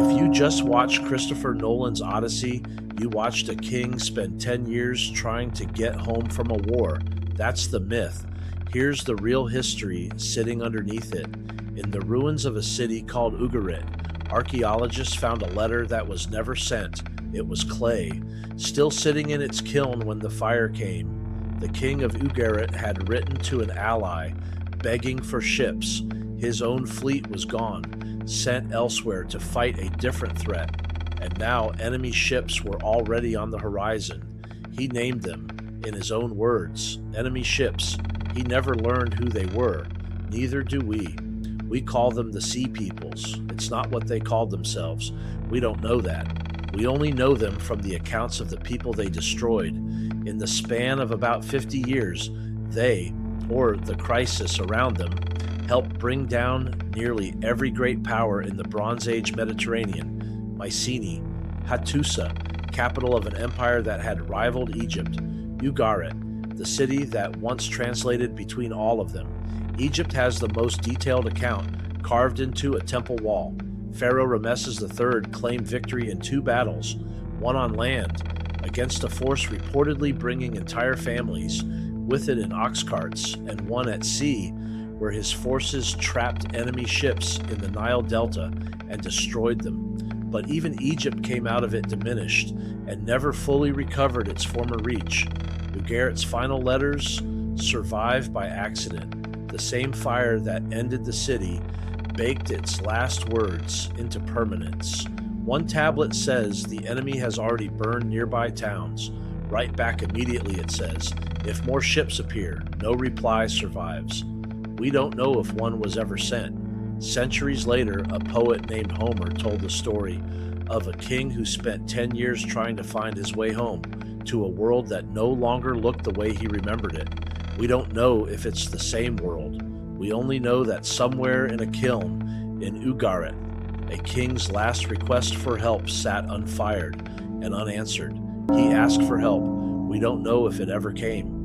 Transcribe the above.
If you just watched Christopher Nolan's Odyssey, you watched a king spend 10 years trying to get home from a war. That's the myth. Here's the real history sitting underneath it. In the ruins of a city called Ugarit, archaeologists found a letter that was never sent. It was clay, still sitting in its kiln when the fire came. The king of Ugarit had written to an ally, begging for ships. His own fleet was gone, sent elsewhere to fight a different threat, and now enemy ships were already on the horizon. He named them, in his own words, enemy ships. He never learned who they were. Neither do we. We call them the Sea Peoples. It's not what they called themselves. We don't know that. We only know them from the accounts of the people they destroyed. In the span of about 50 years, they, or the crisis around them, helped bring down nearly every great power in the Bronze Age Mediterranean. Mycenae, Hattusa, capital of an empire that had rivaled Egypt. Ugarit, the city that once translated between all of them. Egypt has the most detailed account, carved into a temple wall. Pharaoh Ramesses III claimed victory in 2 battles, one on land, against a force reportedly bringing entire families with it in ox carts, and one at sea, where his forces trapped enemy ships in the Nile Delta and destroyed them. But even Egypt came out of it diminished and never fully recovered its former reach. Ugarit's final letters survived by accident. The same fire that ended the city baked its last words into permanence. One tablet says the enemy has already burned nearby towns. Right back immediately it says, if more ships appear, no reply survives. We don't know if one was ever sent. Centuries later, a poet named Homer told the story of a king who spent 10 years trying to find his way home to a world that no longer looked the way he remembered it. We don't know if it's the same world. We only know that somewhere in a kiln in Ugarit, a king's last request for help sat unfired and unanswered. He asked for help. We don't know if it ever came.